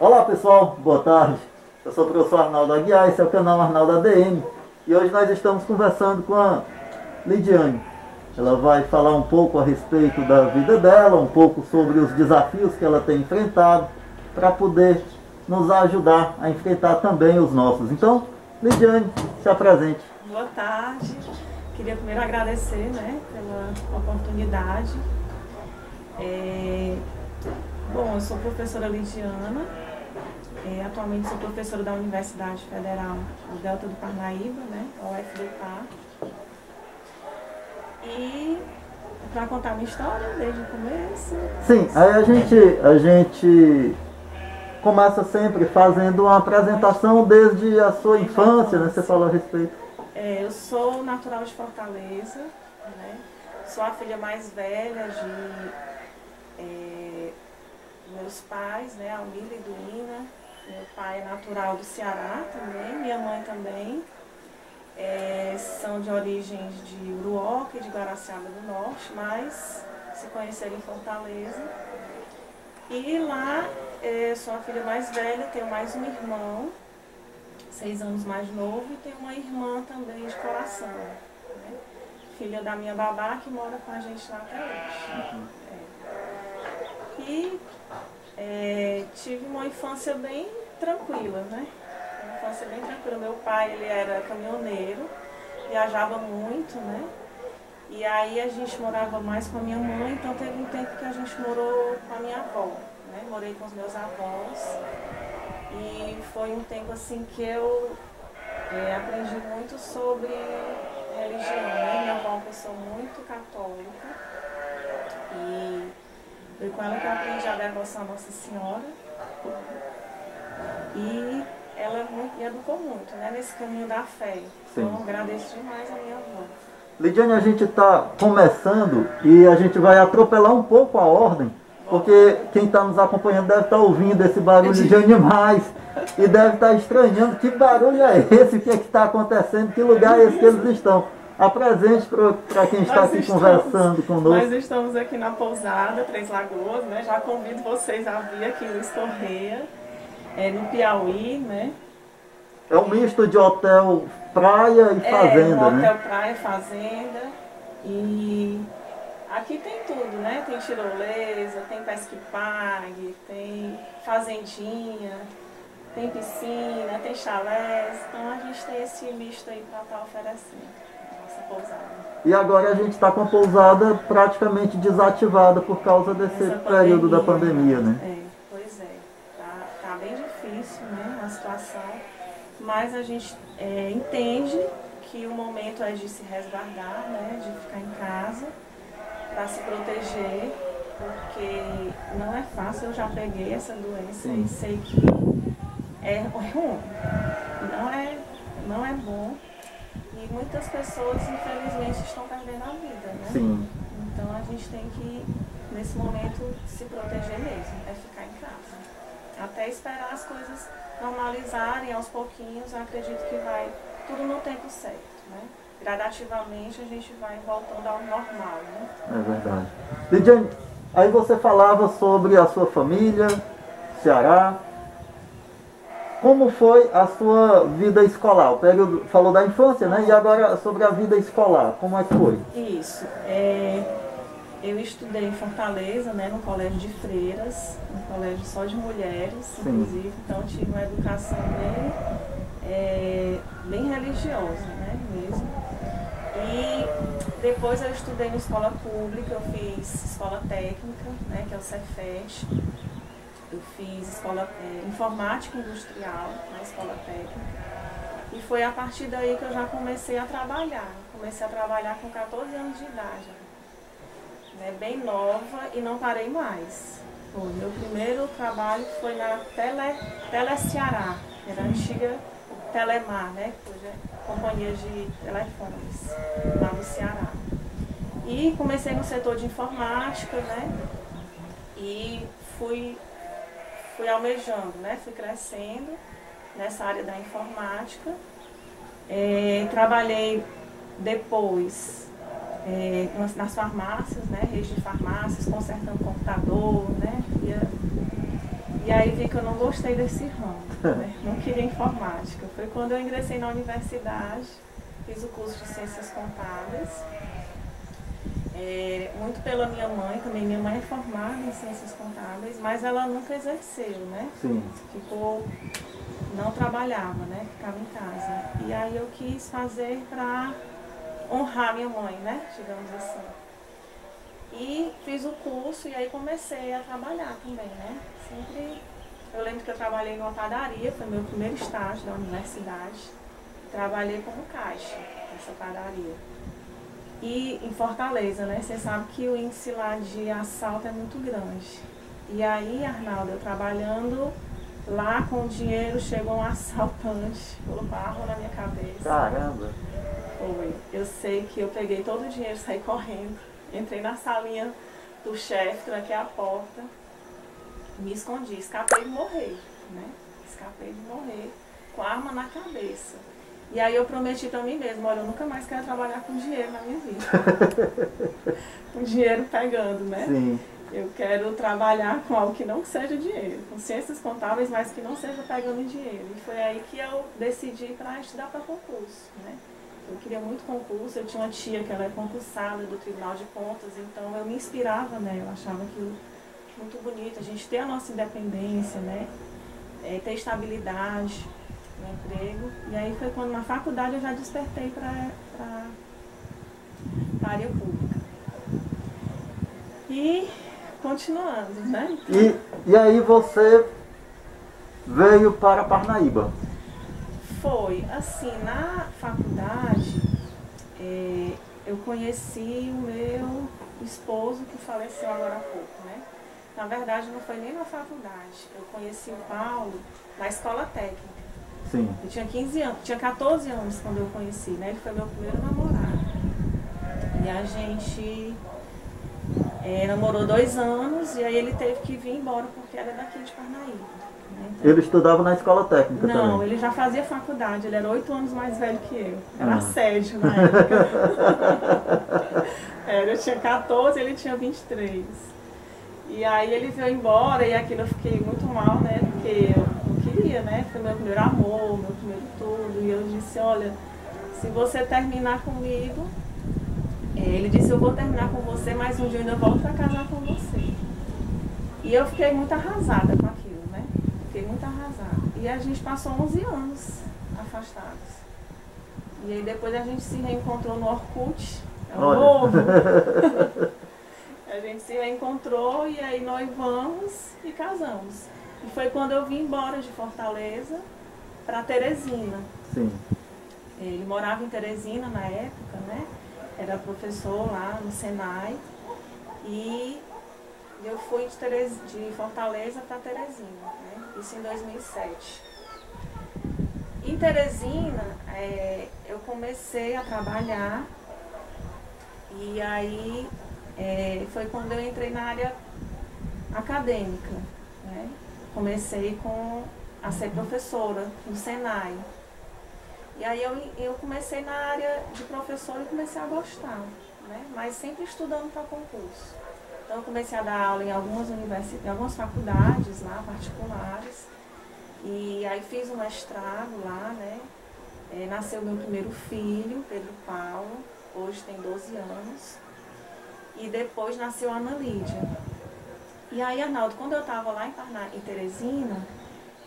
Olá pessoal, boa tarde. Eu sou o professor Arnaldo Aguiar, esse é o canal Arnaldo ADM e hoje nós estamos conversando com a Lidiane. Ela vai falar um pouco a respeito da vida dela, um pouco sobre os desafios que ela tem enfrentado para poder nos ajudar a enfrentar também os nossos. Então, Lidiane, se apresente. Boa tarde. Queria primeiro agradecer, pela oportunidade. Bom, eu sou professora Lidiana, atualmente sou professora da Universidade Federal do Delta do Parnaíba, a UFDPAR. E para contar minha história desde o começo. Sim, aí a gente começa sempre fazendo uma apresentação desde a sua infância, né? Você falou a respeito. Eu sou natural de Fortaleza, sou a filha mais velha de meus pais, Almila e Duína. Meu pai é natural do Ceará também, minha mãe também. São de origens de Uruoca e de Guaraciaba do Norte, mas se conheceram em Fortaleza. E lá, sou a filha mais velha, tenho mais um irmão, 6 anos mais novo, e tenho uma irmã também de coração, filha da minha babá, que mora com a gente lá até hoje. Tive uma infância bem tranquila, Uma infância bem tranquila. Meu pai, ele era caminhoneiro, viajava muito, E aí a gente morava mais com a minha mãe, então teve um tempo que a gente morou com a minha avó, Morei com os meus avós. E foi um tempo assim que eu aprendi muito sobre religião, Minha avó é uma pessoa muito católica. E foi com ela que eu aprendi a devoção à Nossa Senhora. E ela me educou muito, nesse caminho da fé. Sim. Então eu agradeço demais a minha avó. Lidiane, a gente está começando e a gente vai atropelar um pouco a ordem, porque quem está nos acompanhando deve estar ouvindo esse barulho de animais e deve estar estranhando que barulho é esse, o que está acontecendo, que lugar é esse que eles estão. Apresente para quem está aqui conversando conosco. Nós estamos aqui na pousada Três Lagoas, Já convido vocês a vir aqui em Luiz Correia, no Piauí, É um misto de hotel, praia e fazenda, um hotel, praia, fazenda. E aqui tem tudo, Tem tirolesa, tem pesca e pague, tem fazendinha, tem piscina, tem chalés. Então a gente tem esse misto aí para estar oferecendo. Pousada. E agora a gente está com a pousada praticamente desativada por causa desse período da pandemia, Pois é. Tá bem difícil, a situação, mas a gente entende que o momento é de se resguardar, de ficar em casa, para se proteger, porque não é fácil. Eu já peguei essa doença. Sim. E sei que é ruim, não é bom. E muitas pessoas, infelizmente, estão perdendo a vida, Sim. Então a gente tem que, nesse momento, se proteger mesmo, ficar em casa. Até esperar as coisas normalizarem aos pouquinhos, eu acredito que vai tudo no tempo certo, Gradativamente a gente vai voltando ao normal, É verdade. Lidiane, aí você falava sobre a sua família, Ceará. Como foi a sua vida escolar? O período, falou da infância, E agora sobre a vida escolar, como é que foi? Isso. Eu estudei em Fortaleza, no colégio de freiras, um colégio só de mulheres, inclusive. Então tive uma educação bem religiosa, mesmo. E depois eu estudei na escola pública, eu fiz escola técnica, que é o Cefet. Eu fiz escola informática industrial na escola técnica. E foi a partir daí que eu já comecei a trabalhar. Comecei a trabalhar com 14 anos de idade. Bem nova e não parei mais. Meu primeiro trabalho foi na Tele Ceará, que era a antiga Telemar, que hoje é companhia de telefones lá no Ceará. E comecei no setor de informática, E fui almejando, fui crescendo nessa área da informática. Trabalhei depois nas farmácias, rede de farmácias, consertando computador, ia E aí vi que eu não gostei desse ramo, né? Não queria informática. Foi quando eu ingressei na universidade, fiz o curso de Ciências Contábeis. Muito pela minha mãe, também minha mãe é formada em Ciências Contábeis, mas ela nunca exerceu, né? Sim. Não trabalhava, né? Ficava em casa. E aí eu quis fazer para honrar minha mãe, né? Digamos assim. E fiz o curso e aí comecei a trabalhar também, né? Eu lembro que eu trabalhei numa padaria, foi meu primeiro estágio da universidade. Trabalhei como caixa nessa padaria. E em Fortaleza, né? Você sabe que o índice lá de assalto é muito grande. E aí, Arnaldo, eu trabalhando lá com o dinheiro, chegou um assaltante, colocou a arma na minha cabeça. Caramba! Foi. Eu sei que eu peguei todo o dinheiro, saí correndo, entrei na salinha do chefe, tranquei a porta, me escondi, escapei de morrer, né? Escapei de morrer com a arma na cabeça. E aí eu prometi pra mim mesma, olha, eu nunca mais quero trabalhar com dinheiro na minha vida. Com dinheiro pegando, né? Sim. Eu quero trabalhar com algo que não seja dinheiro, com ciências contábeis, mas que não seja pegando dinheiro. E foi aí que eu decidi para estudar para concurso, né? Eu queria muito concurso, eu tinha uma tia que ela é concursada do Tribunal de Contas, então eu me inspirava nela, eu achava aquilo muito bonito, a gente ter a nossa independência, né? Ter estabilidade no emprego. E aí foi quando na faculdade eu já despertei para a área pública. E continuando, né? E aí você veio para Parnaíba? Foi, assim, na faculdade, eu conheci o meu esposo que faleceu agora há pouco, né? Na verdade, não foi nem na faculdade. Eu conheci o Paulo na escola técnica. Sim. Eu tinha 15 anos, tinha 14 anos quando eu conheci, né? Ele foi meu primeiro namorado. E a gente namorou 2 anos e aí ele teve que vir embora porque era daqui de Parnaíba. Né? Então, Ele estudava na escola técnica também? Não, ele já fazia faculdade, ele era 8 anos mais velho que eu. Era assédio na época. Eu tinha 14, ele tinha 23. E aí ele veio embora e aquilo eu fiquei muito mal, né? Porque eu não queria, né? Foi meu primeiro amor, meu primeiro tudo. E eu disse, olha, se você terminar comigo, ele disse, eu vou terminar com você, mas um dia eu ainda volto para casar com você. E eu fiquei muito arrasada com aquilo, né? Fiquei muito arrasada. E a gente passou 11 anos afastados. E aí depois a gente se reencontrou no Orkut. Novo. A gente se reencontrou e aí noivamos e casamos. E foi quando eu vim embora de Fortaleza para Teresina. Sim. Ele morava em Teresina na época, né? Era professor lá no Senai. E eu fui de Fortaleza para Teresina, né? Isso em 2007. Em Teresina, eu comecei a trabalhar e aí foi quando eu entrei na área acadêmica, né? Comecei a ser professora no Senai. E aí eu comecei na área de professora e comecei a gostar, né? Mas sempre estudando para concurso. Então eu comecei a dar aula em algumas faculdades lá, particulares. E aí fiz um mestrado lá, né? Nasceu meu primeiro filho, Pedro Paulo, hoje tem 12 anos. E depois nasceu a Ana Lídia. E aí, Arnaldo, quando eu estava lá em Teresina,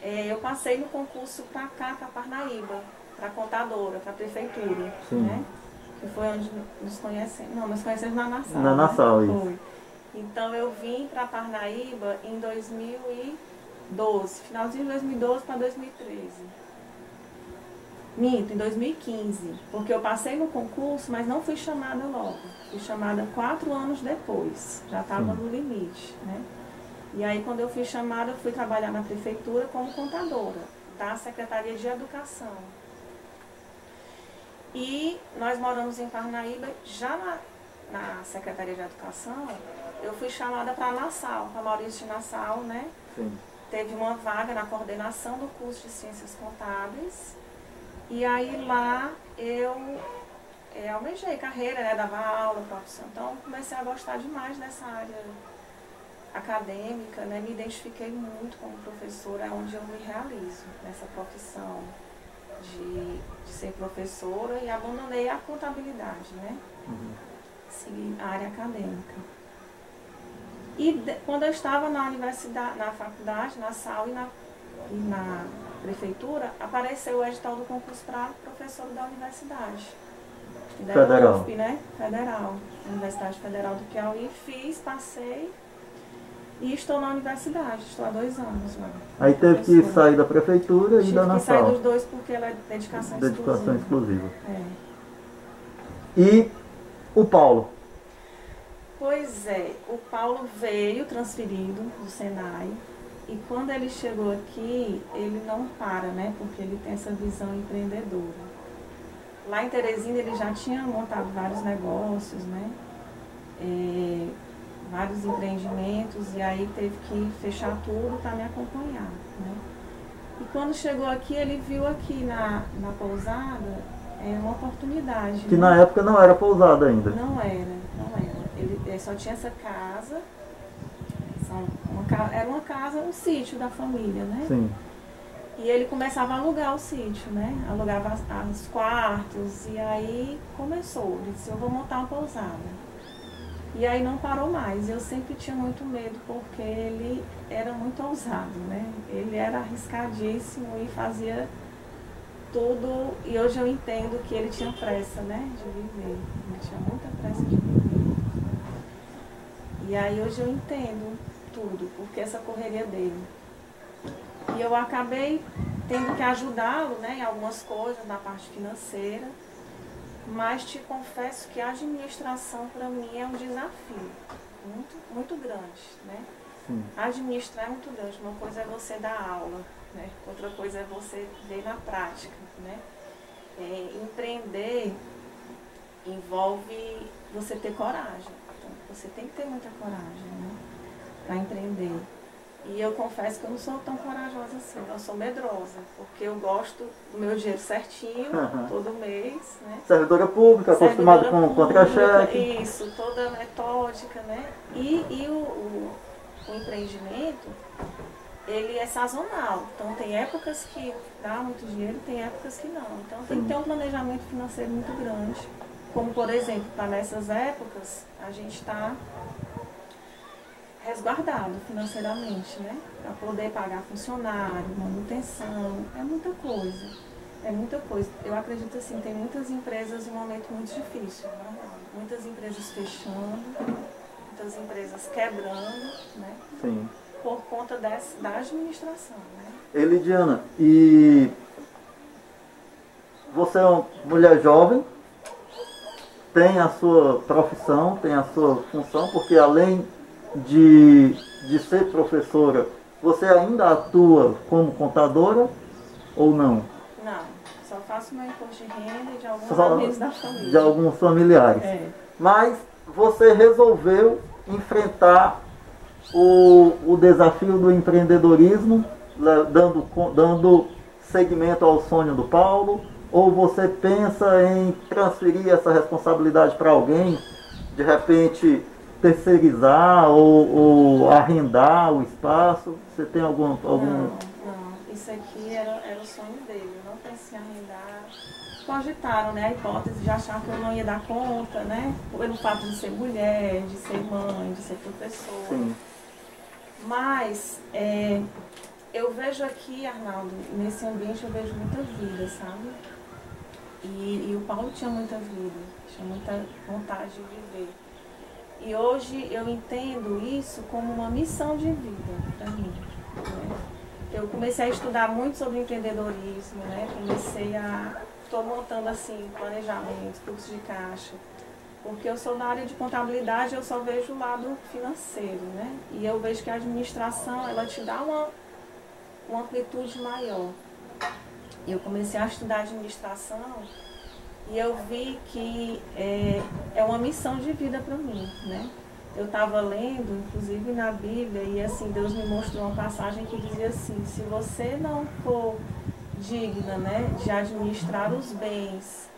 eu passei no concurso para cá, para Parnaíba, para contadora, para a prefeitura. Sim. Né? Que foi onde nos conhecemos. Não, nos conhecemos na Nassau. Na Nassau, né? isso. Foi. Então eu vim para Parnaíba em 2012, finalzinho de 2012 para 2013. Minto, em 2015, porque eu passei no concurso, mas não fui chamada logo. Fui chamada 4 anos depois, já estava no limite, né? E aí quando eu fui chamada, eu fui trabalhar na prefeitura como contadora, da Secretaria de Educação. E nós moramos em Parnaíba, já na Secretaria de Educação, eu fui chamada para Nassau, para Maurício de Nassau, né? Sim. Teve uma vaga na coordenação do curso de Ciências Contábeis. E aí lá eu almejei carreira, né? Dava aula, profissão. Então comecei a gostar demais dessa área acadêmica, né, me identifiquei muito como professora, onde eu me realizo nessa profissão de ser professora, e abandonei a contabilidade, né? Segui a área acadêmica. E quando eu estava na universidade, na faculdade, na SAL e na prefeitura, apareceu o edital do concurso para professor da universidade. Federal. UFP, né? Federal. Universidade Federal do Piauí. Fiz, passei e estou na universidade. Estou há 2 anos lá. Aí teve que sair da prefeitura e da Tive que sair SAL. dos dois porque ela é dedicação exclusiva. É. E o Paulo? Pois é, o Paulo veio transferido do Senai. E quando ele chegou aqui, ele não para, né? Porque ele tem essa visão empreendedora. Lá em Teresina ele já tinha montado vários negócios, né? Vários empreendimentos, e aí teve que fechar tudo para me acompanhar, né? E quando chegou aqui, ele viu aqui na pousada uma oportunidade. Que né? Na época não era pousada ainda. Não era. Ele só tinha essa casa. Era uma casa, um sítio da família, né? Sim. E ele começava a alugar o sítio, né? Alugava os quartos, e aí começou. Ele disse, eu vou montar uma pousada. E aí não parou mais. Eu sempre tinha muito medo, porque ele era muito ousado, né? Ele era arriscadíssimo e fazia tudo. E hoje eu entendo que ele tinha pressa, né? De viver. Ele tinha muita pressa de viver. E aí hoje eu entendo tudo, porque essa correria dele. E eu acabei tendo que ajudá-lo, né, em algumas coisas, na parte financeira. Mas te confesso que a administração para mim é um desafio muito, muito grande, né? Sim. Administrar é muito grande. Uma coisa é você dar aula, né? Outra coisa é você ver na prática, né? Empreender envolve você ter coragem. Então, você tem que ter muita coragem, né, para empreender. E eu confesso que eu não sou tão corajosa assim, eu sou medrosa, porque eu gosto do meu dinheiro certinho, todo mês, né? Servidora pública, acostumada com contra-cheque. Isso, toda metódica, né? E o empreendimento, ele é sazonal, então tem épocas que dá muito dinheiro, tem épocas que não. Então tem que ter um planejamento financeiro muito grande, como por exemplo, para nessas épocas, a gente está resguardado financeiramente, né? Para poder pagar funcionário, manutenção, é muita coisa. É muita coisa. Eu acredito assim, tem muitas empresas em um momento muito difícil, né? Muitas empresas fechando, muitas empresas quebrando, né? Sim. Por conta da administração, né? Elidiana, e você é uma mulher jovem, tem a sua profissão, tem a sua função, porque além de ser professora, você ainda atua como contadora ou não? Não, só faço meu imposto de renda e de alguns amigos da família. De alguns familiares. Mas você resolveu enfrentar o desafio do empreendedorismo, dando seguimento ao sonho do Paulo, ou você pensa em transferir essa responsabilidade para alguém, de repente terceirizar ou arrendar o espaço? Você tem algum... Não, isso aqui era o sonho dele, eu não pensei em arrendar. Cogitaram, né, a hipótese de achar que eu não ia dar conta, né, pelo fato de ser mulher, de ser mãe, de ser professora. Sim. Mas eu vejo aqui, Arnaldo, nesse ambiente eu vejo muita vida, sabe? E o Paulo tinha muita vida, tinha muita vontade de viver. E hoje eu entendo isso como uma missão de vida para mim, né? Eu comecei a estudar muito sobre empreendedorismo, né? Estou montando assim, planejamento, fluxo de caixa, porque eu sou da área de contabilidade, eu só vejo o lado financeiro, né? E eu vejo que a administração, ela te dá uma amplitude maior. Eu comecei a estudar administração e eu vi que é uma missão de vida para mim, né? Eu estava lendo, inclusive na Bíblia, e assim, Deus me mostrou uma passagem que dizia assim, se você não for digna, né, de administrar os bens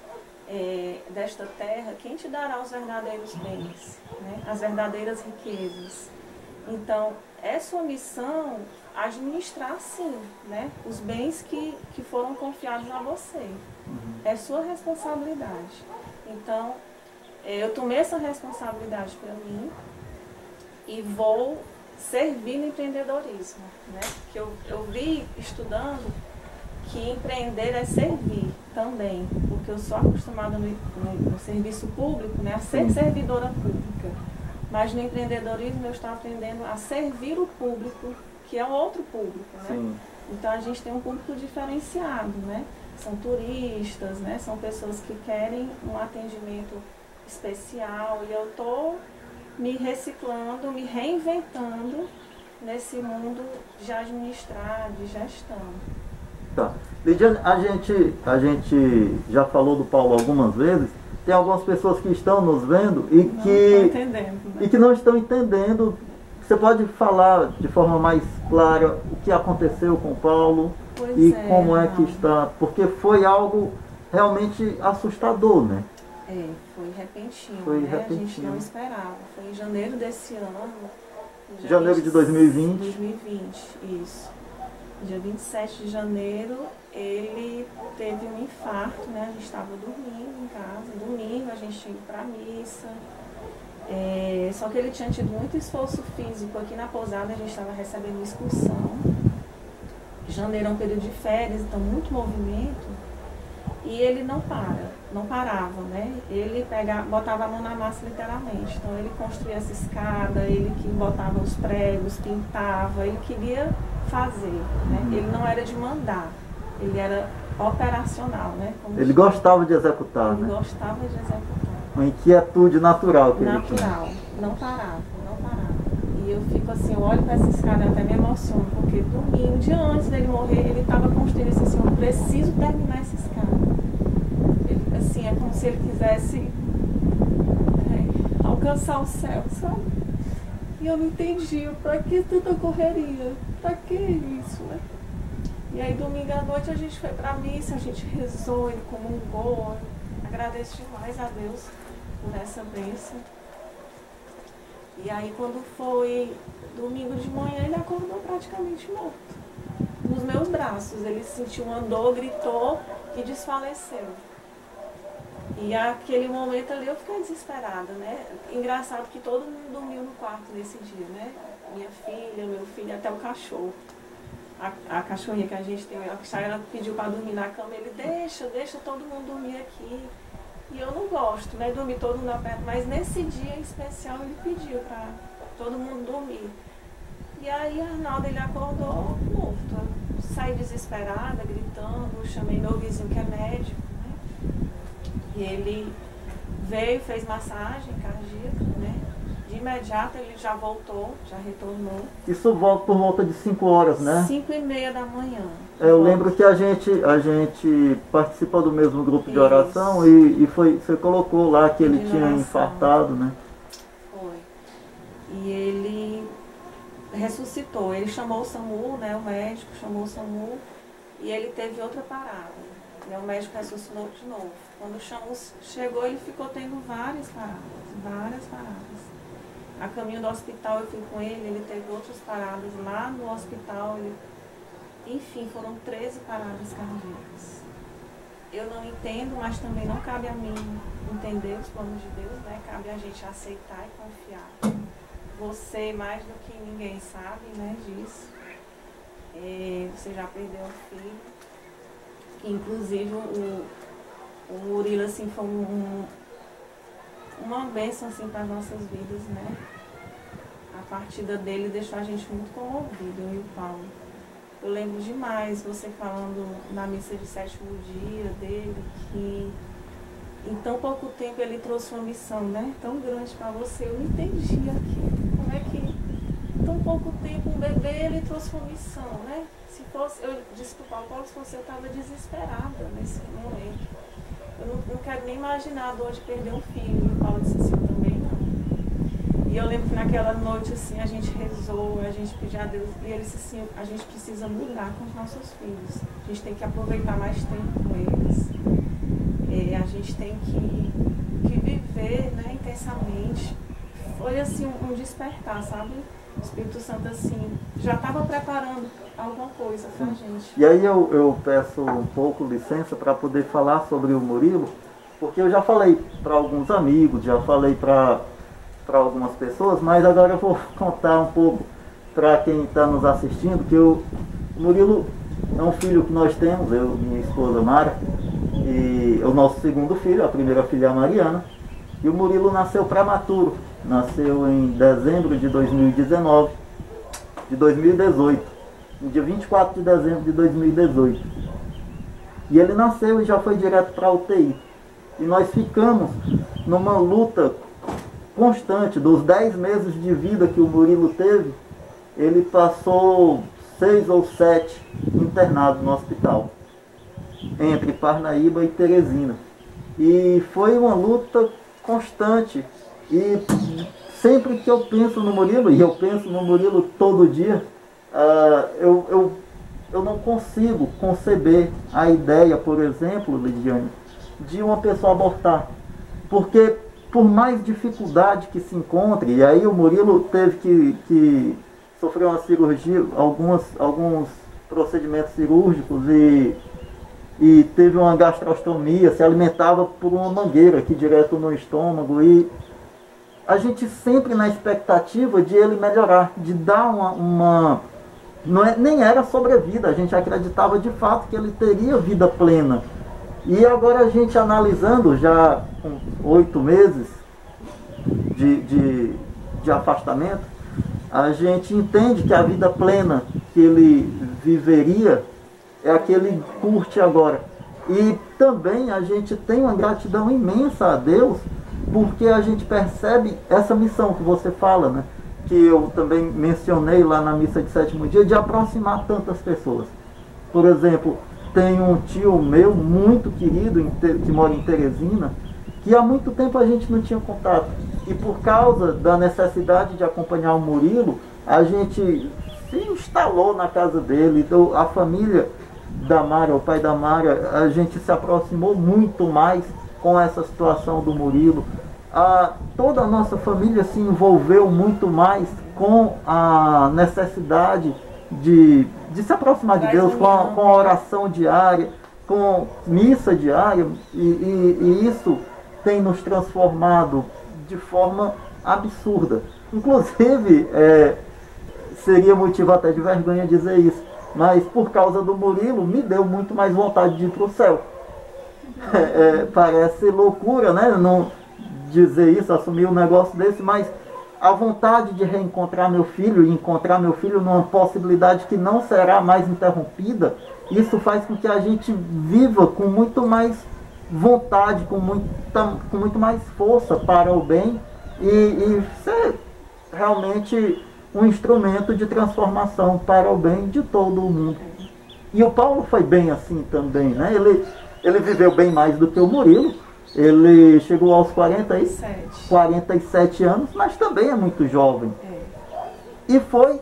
desta terra, quem te dará os verdadeiros bens, né, as verdadeiras riquezas? Então, é sua missão administrar, sim, né, os bens que foram confiados a você. É sua responsabilidade. Então, eu tomei essa responsabilidade para mim e vou servir no empreendedorismo, né? Que eu vi estudando que empreender é servir também, porque eu sou acostumada no serviço público, né, a ser servidora pública. Mas no empreendedorismo eu estou aprendendo a servir o público, que é o outro público, né? Sim. Então a gente tem um público diferenciado, né? São turistas, né? São pessoas que querem um atendimento especial e eu estou me reciclando, me reinventando nesse mundo de administrar, de gestão. Tá. Lidiane, a gente já falou do Paulo algumas vezes. Tem algumas pessoas que estão nos vendo e que não estão entendendo. Você pode falar de forma mais clara o que aconteceu com o Paulo como é que está? Porque foi algo realmente assustador, né? Foi repentino, né? A gente não esperava. Foi em janeiro desse ano. Janeiro de 2020? 2020, isso. Dia 27 de janeiro, ele teve um infarto, né? A gente estava dormindo em casa. Domingo a gente tinha ido para a missa. Só que ele tinha tido muito esforço físico. Aqui na pousada a gente estava recebendo excursão. Janeiro é um período de férias, então muito movimento. E ele não parava, né? Ele botava a mão na massa literalmente. Então ele construía essa escada, ele que botava os pregos, pintava, ele queria fazer, né? Ele não era de mandar, ele era operacional, né? Ele gostava de executar, né? Ele gostava de executar. Uma inquietude natural que ele tinha. Natural, não parava. E eu fico assim, eu olho para essa escada e até me emociono, porque domingo, um dia antes dele morrer, ele estava construindo assim, eu preciso terminar essa escada. Ele, assim, é como se ele quisesse alcançar o céu, sabe? E eu não entendia, pra que tanta correria? Pra que isso, né? E aí domingo à noite a gente foi pra missa, a gente rezou, ele comungou. Agradeço demais a Deus por essa bênção. E aí quando foi domingo de manhã, ele acordou praticamente morto. Nos meus braços, ele sentiu uma dor, gritou e desfaleceu. E aquele momento ali eu fiquei desesperada, né? Engraçado que todo mundo dormiu no quarto nesse dia, né? Minha filha, meu filho, até o cachorro. A cachorrinha que a gente tem, ela pediu para dormir na cama, ele deixa todo mundo dormir aqui. E eu não gosto, né? Dormir todo mundo perto, mas nesse dia em especial ele pediu para todo mundo dormir. E aí Arnaldo, ele acordou morto. Eu saí desesperada, gritando, chamei meu vizinho que é médico, né? E ele veio, fez massagem cardíaca, né? De imediato ele já voltou, já retornou. Isso volta por volta de 5 horas, né? 5h30 da manhã. Eu lembro que a gente participou do mesmo grupo de oração e você colocou lá que ele tinha infartado, né? Foi. E ele ressuscitou. Ele chamou o SAMU, né? O médico chamou o SAMU e ele teve outra parada. Né? O médico ressuscitou de novo. Quando o SAMU chegou, ele ficou tendo várias paradas. A caminho do hospital eu fui com ele teve outras paradas lá no hospital. Enfim, foram 13 paradas cardíacas. Eu não entendo, mas também não cabe a mim entender os planos de Deus, né? Cabe a gente aceitar e confiar. Você, mais do que ninguém sabe, né, disso. Você já perdeu um filho. Inclusive, o Murilo, assim, foi uma bênção, assim, para as nossas vidas, né? A partida dele deixou a gente muito comovido, eu e o Paulo. Eu lembro demais você falando na missa de 7º dia dele, que em tão pouco tempo ele trouxe uma missão, né? Tão grande para você. Eu não entendi aquilo. Como é que em tão pouco tempo um bebê ele trouxe uma missão, né? Se fosse, eu disse para o Paulo, se fosse eu estava desesperada nesse momento. Eu não quero nem imaginar a dor de perder um filho. E o Paulo disse assim, eu também não. E eu lembro que naquela noite, assim, a gente rezou, a gente pediu a Deus, e ele disse assim, a gente precisa mudar com os nossos filhos. A gente tem que aproveitar mais tempo com eles. A gente tem que viver, né, intensamente. Foi assim um despertar, sabe? o Espírito Santo, assim, já estava preparando alguma coisa pra gente. E aí eu peço um pouco licença para poder falar sobre o Murilo, porque eu já falei para alguns amigos, já falei para algumas pessoas, mas agora eu vou contar um pouco para quem está nos assistindo, que o Murilo é um filho que nós temos, eu e minha esposa Mara, e é o nosso segundo filho, a primeira filha é a Mariana, e o Murilo nasceu prematuro, nasceu em dezembro de 2018, no dia 24 de dezembro de 2018. E ele nasceu e já foi direto para a UTI. E nós ficamos numa luta constante. Dos 10 meses de vida que o Murilo teve, ele passou 6 ou 7 internado no hospital, entre Parnaíba e Teresina. E foi uma luta constante. E sempre que eu penso no Murilo, e eu penso no Murilo todo dia, eu não consigo conceber a ideia, por exemplo, Lidiane, de uma pessoa abortar. Porque por mais dificuldade que se encontre, e aí o Murilo teve que sofrer uma cirurgia, alguns procedimentos cirúrgicos e teve uma gastrostomia, se alimentava por uma mangueira aqui direto no estômago, e a gente sempre na expectativa de ele melhorar, de dar nem era sobrevida, a gente acreditava de fato que ele teria vida plena. E agora a gente analisando, já com 8 meses de afastamento, a gente entende que a vida plena que ele viveria é a que ele curte agora. E também a gente tem uma gratidão imensa a Deus, porque a gente percebe essa missão que você fala, né? Que eu também mencionei lá na missa de 7º dia, de aproximar tantas pessoas. Por exemplo, tem um tio meu muito querido, que mora em Teresina, que há muito tempo a gente não tinha contato. E por causa da necessidade de acompanhar o Murilo, a gente se instalou na casa dele. Então, a família da Mara, o pai da Mara, a gente se aproximou muito mais com essa situação do Murilo. Toda a nossa família se envolveu muito mais com a necessidade de se aproximar de Deus, com a oração diária, com missa diária, e isso tem nos transformado de forma absurda. Inclusive, seria motivo até de vergonha dizer isso, mas por causa do Murilo me deu muito mais vontade de ir para o céu. Parece loucura, né? Não dizer isso, assumir um negócio desse, mas a vontade de reencontrar meu filho e encontrar meu filho numa possibilidade que não será mais interrompida, isso faz com que a gente viva com muito mais vontade, com muito mais força para o bem e ser realmente um instrumento de transformação para o bem de todo o mundo. E o Paulo foi bem assim também, né? Ele viveu bem mais do que o Murilo. Ele chegou aos 47 anos, mas também é muito jovem. E foi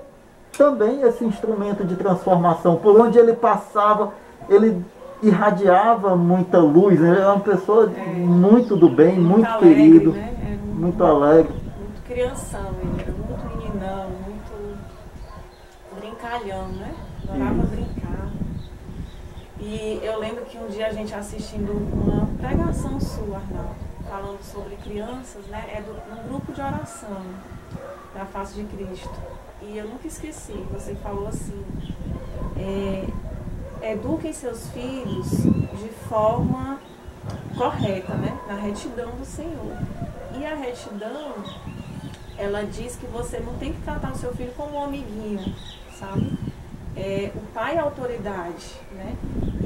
também esse instrumento de transformação. Por onde ele passava, ele irradiava muita luz. Ele era uma pessoa muito do bem, muito alegre, querido, né? Muito alegre. Muito crianção, ele era muito meninão, muito brincalhão, né? Adorava brincar. E eu lembro que um dia a gente assistindo uma pregação sua, Arnaldo, falando sobre crianças, né? Num grupo de oração da Face de Cristo. E eu nunca esqueci, você falou assim, eduquem seus filhos de forma correta, né? Na retidão do Senhor. E a retidão, ela diz que você não tem que tratar o seu filho como um amiguinho, sabe? O pai é a autoridade, né?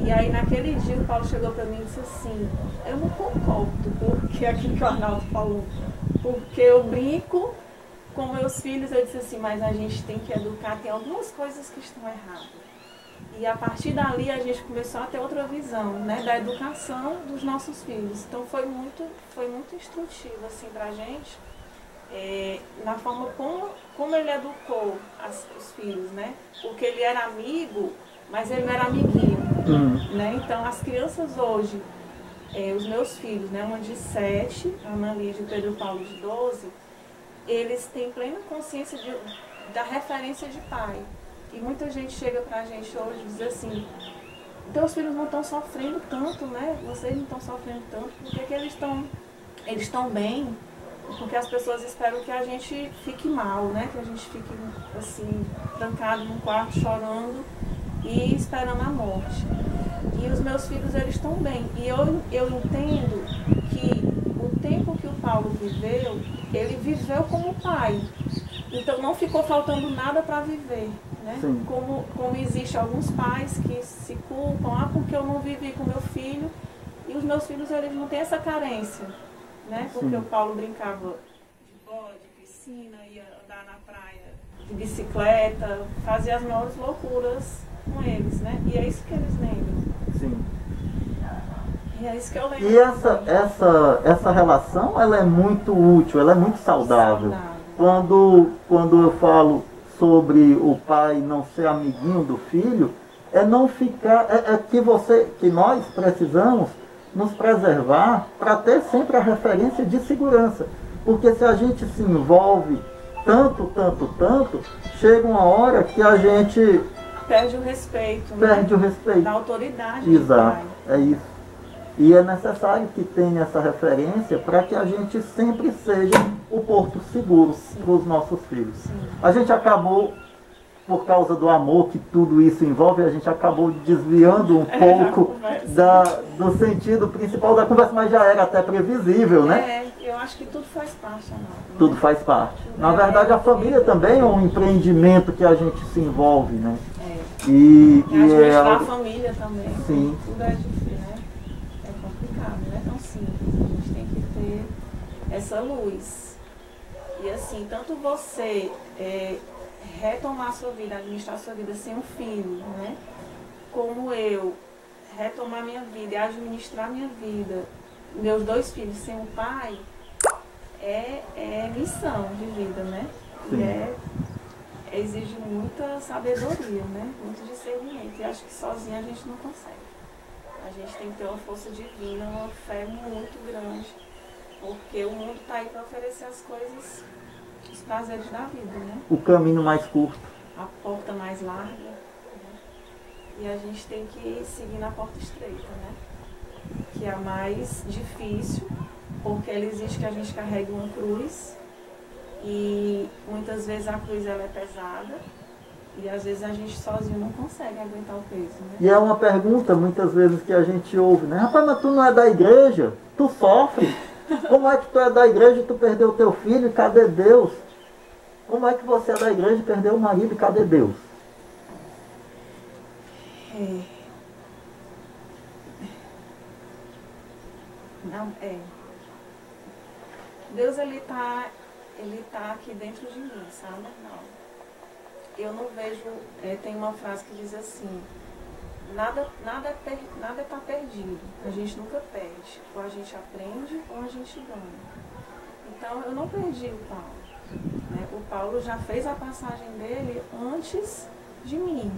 E aí naquele dia o Paulo chegou para mim e disse assim, eu não concordo, porque aquilo que o Arnaldo falou, porque eu brinco com meus filhos, eu disse assim, mas a gente tem que educar, tem algumas coisas que estão erradas. E a partir dali a gente começou a ter outra visão, né, da educação dos nossos filhos. Então foi muito instrutivo assim pra gente, na forma como ele educou os filhos, né? Porque ele era amigo, mas ele não era amiguinho, né? Então as crianças hoje, os meus filhos, né, uma de 7, a Ana Lídia e o Pedro Paulo de 12, eles têm plena consciência da referência de pai. E muita gente chega pra gente hoje e diz assim, teus filhos não estão sofrendo tanto, né? Vocês não estão sofrendo tanto, por que eles estão bem? Porque as pessoas esperam que a gente fique mal, né? Que a gente fique assim, trancado num quarto chorando e esperando a morte. E os meus filhos, eles estão bem. E eu entendo que o tempo que o Paulo viveu, ele viveu como pai. Então não ficou faltando nada para viver. Né? Como existe alguns pais que se culpam, porque eu não vivi com meu filho. E os meus filhos, eles não têm essa carência. Né? Porque o Paulo brincava de bola, de piscina, ia andar na praia de bicicleta, fazia as maiores loucuras com eles, né? E é isso que eles lembram. Sim. E é isso que eu lembro. E essa relação, ela é muito útil, ela é muito saudável. Quando eu falo sobre o pai não ser amiguinho do filho, é não ficar, que nós precisamos nos preservar para ter sempre a referência de segurança. Porque se a gente se envolve tanto, chega uma hora que a gente perde o respeito. Perde o respeito. Da autoridade. Exato, é isso. E é necessário que tenha essa referência para que a gente sempre seja o porto seguro para os nossos filhos. Sim. A gente acabou, por causa do amor que tudo isso envolve, a gente acabou desviando um pouco do sentido principal da conversa, mas já era até previsível, né? Eu acho que tudo faz parte, Amado. Tudo faz parte. Na verdade, a família também é um empreendimento que a gente se envolve, né? E administrar a família também. Sim. Tudo é difícil, né? É complicado, não é tão simples. A gente tem que ter essa luz. E assim, tanto você retomar a sua vida, administrar a sua vida sem um filho, né? Como eu retomar minha vida e administrar minha vida, meus 2 filhos sem um pai, é missão de vida, né? Sim. E exige muita sabedoria, né? Muito discernimento. E acho que sozinha a gente não consegue. A gente tem que ter uma força divina, uma fé muito grande, porque o mundo está aí para oferecer as coisas, os prazeres da vida, né? O caminho mais curto. A porta mais larga, né? E a gente tem que seguir na porta estreita, né? Que é a mais difícil, porque ela exige que a gente carregue uma cruz. E muitas vezes a cruz ela é pesada e às vezes a gente sozinho não consegue aguentar o peso, né? E é uma pergunta muitas vezes que a gente ouve, né? Rapaz, mas tu não é da igreja? Tu sofre? Como é que tu é da igreja e tu perdeu teu filho? Cadê Deus? Como é que você é da igreja e perdeu o marido? Cadê Deus? Deus ele tá aqui dentro de mim, sabe? Não. Eu não vejo, tem uma frase que diz assim, nada tá perdido, a gente nunca perde, ou a gente aprende ou a gente ganha. Então eu não perdi o Paulo, né? O Paulo já fez a passagem dele antes de mim,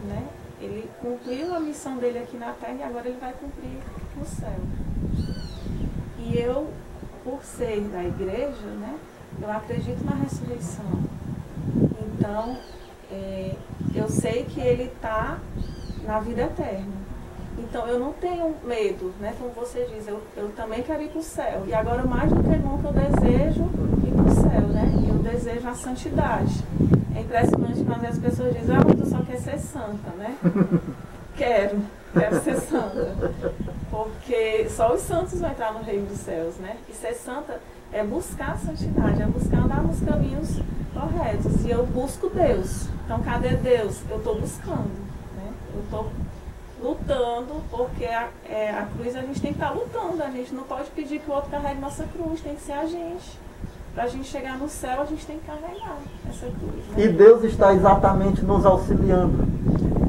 né? Ele cumpriu a missão dele aqui na terra e agora ele vai cumprir no céu. E eu, por ser da igreja, né? Eu acredito na ressurreição. Então, eu sei que ele está na vida eterna. Então, eu não tenho medo, né? Como você diz, eu também quero ir para o céu. E agora, mais do que nunca, eu desejo ir para o céu, né? Eu desejo a santidade. É impressionante quando as pessoas dizem, mas tu só quer ser santa, né? Quero ser santa. Porque só os santos vão entrar no reino dos céus, né? E ser santa é buscar a santidade, é buscar andar nos caminhos corretos. E eu busco Deus. Então, cadê Deus? Eu estou buscando, né? Eu estou lutando, porque a cruz a gente tem que estar lutando. A gente não pode pedir que o outro carregue nossa cruz, tem que ser a gente. Para a gente chegar no céu, a gente tem que carregar essa cruz, né? E Deus está exatamente nos auxiliando,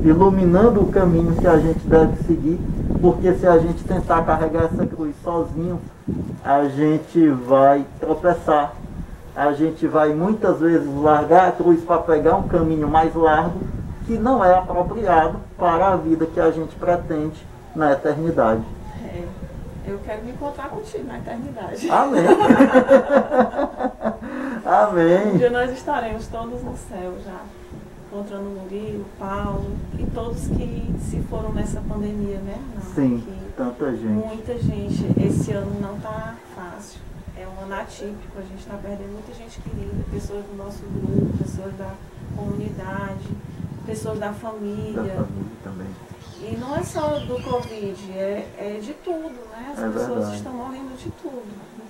iluminando o caminho que a gente deve seguir, porque se a gente tentar carregar essa cruz sozinho, a gente vai tropeçar. A gente vai muitas vezes largar a cruz para pegar um caminho mais largo, que não é apropriado para a vida que a gente pretende na eternidade. Eu quero me encontrar contigo na eternidade. Amém. Amém. Um dia nós estaremos todos no céu já, encontrando o Murilo, o Paulo e todos que se foram nessa pandemia, né? Não, Sim, tanta gente. Muita gente. Esse ano não está fácil. É um ano atípico, a gente está perdendo muita gente querida, pessoas do nosso grupo, pessoas da comunidade, pessoas da família. Da família também. E não é só do Covid, é de tudo, né? As pessoas verdade. estão morrendo de tudo.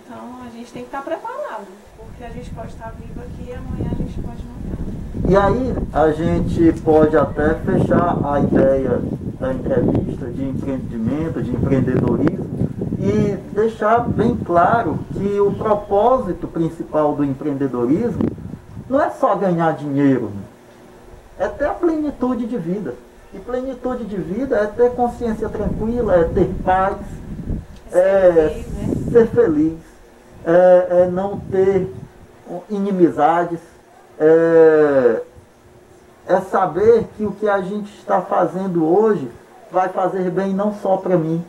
Então a gente tem que estar preparado, porque a gente pode estar vivo aqui e amanhã a gente pode morrer. E aí a gente pode até fechar a ideia da entrevista de empreendimento, de empreendedorismo e deixar bem claro que o propósito principal do empreendedorismo não é só ganhar dinheiro, é ter a plenitude de vida. E plenitude de vida é ter consciência tranquila, é ter paz, ser feliz, é não ter inimizades, é saber que o que a gente está fazendo hoje vai fazer bem não só para mim,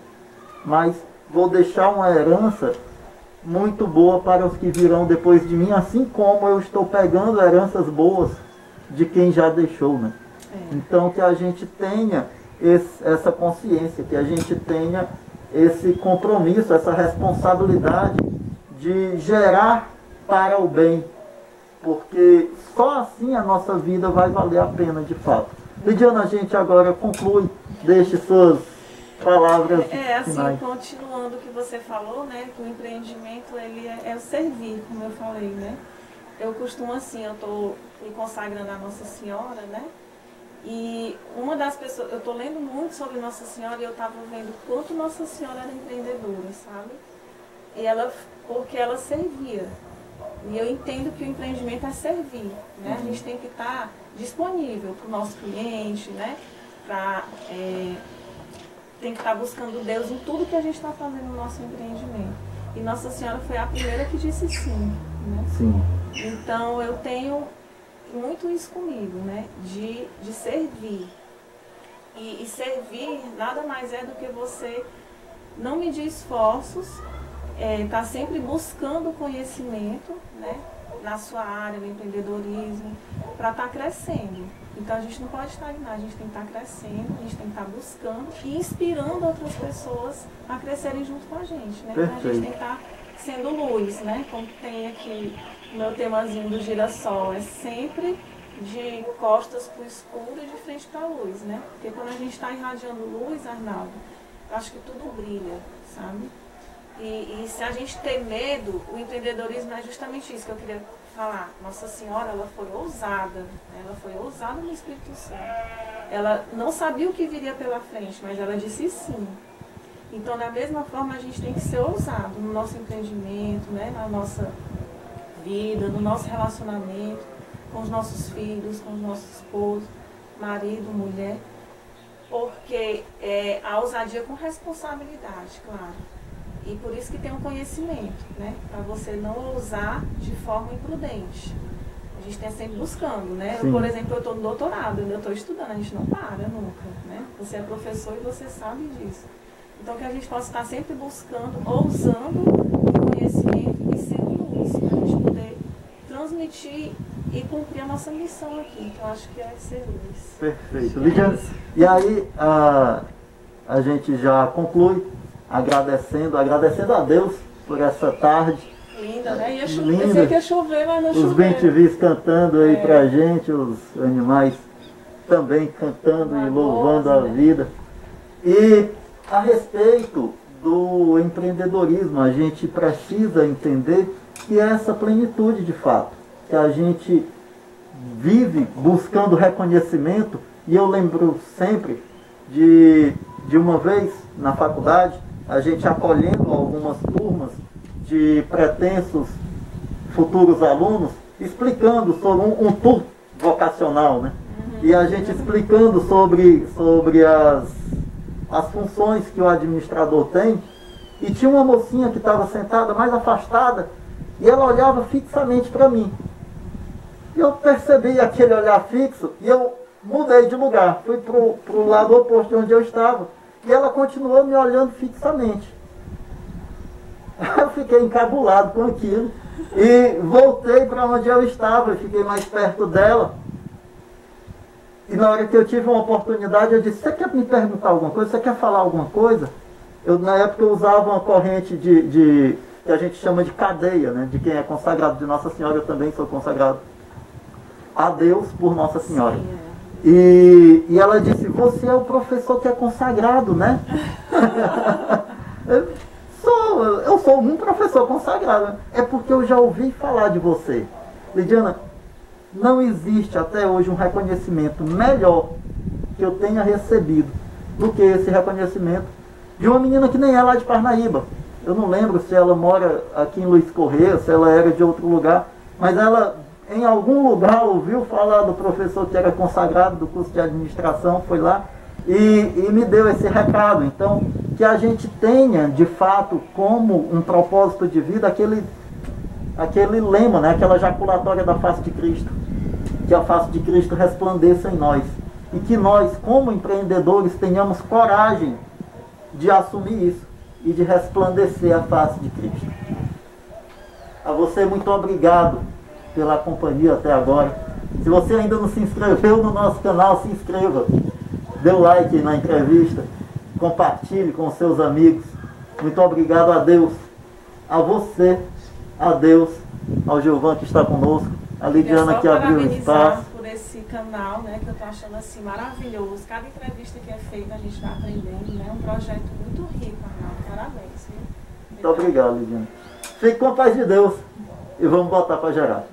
mas vou deixar uma herança muito boa para os que virão depois de mim, assim como eu estou pegando heranças boas de quem já deixou, né? Então que a gente tenha essa consciência, que a gente tenha esse compromisso, essa responsabilidade de gerar para o bem, porque só assim a nossa vida vai valer a pena de fato. Lidiana, a gente agora conclui, deixe suas palavras assim, finais. continuando o que você falou, né, que o empreendimento ele é o servir, como eu falei, né? Eu costumo assim, eu estou me consagrando a Nossa Senhora, né? E uma das pessoas, eu estou lendo muito sobre Nossa Senhora e eu estava vendo quanto Nossa Senhora era empreendedora, sabe? E ela, porque ela servia. E eu entendo que o empreendimento é servir, né? A gente tem que estar disponível para o nosso cliente, né? Tem que estar buscando Deus em tudo que a gente está fazendo no nosso empreendimento. E Nossa Senhora foi a primeira que disse sim, né? Sim. Então eu tenho muito isso comigo, né? De servir. E servir nada mais é do que você não medir esforços, tá sempre buscando conhecimento, né? Na sua área, no empreendedorismo, para estar crescendo. Então a gente não pode estagnar, a gente tem que estar crescendo, a gente tem que estar buscando e inspirando outras pessoas a crescerem junto com a gente, né? Então a gente tem que estar sendo luz, né? Como tem aqui o meu temazinho do girassol, é sempre de costas para o escuro e de frente para a luz, né? Porque quando a gente está irradiando luz, Arnaldo, eu acho que tudo brilha, sabe? E se a gente tem medo, o empreendedorismo é justamente isso que eu queria falar. Nossa Senhora, ela foi ousada, né? Ela foi ousada no Espírito Santo. Ela não sabia o que viria pela frente, mas ela disse sim. Então, da mesma forma, a gente tem que ser ousado no nosso empreendimento, né? Na nossa vida, no nosso relacionamento, com os nossos filhos, com os nossos esposos, marido, mulher, porque a ousadia com responsabilidade, claro. E por isso que tem um conhecimento, né? Para você não ousar de forma imprudente. A gente tem sempre buscando, né? Eu, por exemplo, eu estou no doutorado, eu estou estudando, a gente não para nunca, né? Você é professor e você sabe disso. Então que a gente possa estar sempre buscando, ousando o conhecimento e sendo luz, para a gente poder transmitir e cumprir a nossa missão aqui. Então acho que é ser luz. Perfeito. Lidiana, e aí a gente já conclui agradecendo a Deus por essa tarde. Linda, né? Pensei que ia chover, mas não choveu. Os bem-te-vis cantando aí pra gente, os animais também cantando e louvando a vida. E a respeito do empreendedorismo, a gente precisa entender que é essa plenitude de fato, que a gente vive buscando reconhecimento. E eu lembro sempre de uma vez na faculdade, a gente acolhendo algumas turmas de pretensos futuros alunos, explicando sobre um tour vocacional, né? E a gente explicando sobre as funções que o administrador tem. E tinha uma mocinha que estava sentada mais afastada e ela olhava fixamente para mim. E eu percebi aquele olhar fixo e eu mudei de lugar, fui para o lado oposto de onde eu estava. E ela continuou me olhando fixamente. Eu fiquei encabulado com aquilo. E voltei para onde eu estava, eu fiquei mais perto dela. E na hora que eu tive uma oportunidade, eu disse, você quer me perguntar alguma coisa? Você quer falar alguma coisa? Na época eu usava uma corrente que a gente chama de cadeia, né? De quem é consagrado de Nossa Senhora, eu também sou consagrado a Deus por Nossa Senhora. Sim, E ela disse, você é o professor que é consagrado, né? Eu sou um professor consagrado. É porque eu já ouvi falar de você. Lidiana, não existe até hoje um reconhecimento melhor que eu tenha recebido do que esse reconhecimento de uma menina que nem é lá de Parnaíba. Eu não lembro se ela mora aqui em Luiz Correia, se ela era de outro lugar, mas ela em algum lugar ouviu falar do professor que era consagrado do curso de administração, foi lá e me deu esse recado. Então, que a gente tenha de fato como um propósito de vida aquele lema, né? Aquela jaculatória da face de Cristo, que a face de Cristo resplandeça em nós. E que nós, como empreendedores, tenhamos coragem de assumir isso e de resplandecer a face de Cristo. A você, muito obrigado pela companhia até agora. Se você ainda não se inscreveu no nosso canal, se inscreva. Dê o like na entrevista, compartilhe com seus amigos. Muito obrigado a Deus, a você, a Deus, ao Gilvan que está conosco, a Lidiana que abriu o espaço. Por esse canal, né, que eu estou achando assim maravilhoso. Cada entrevista que é feita a gente vai aprendendo, né? Um projeto muito rico, Arnaldo. Parabéns, viu? Muito obrigado, Lidiana. Fique com a paz de Deus e vamos botar para gerar.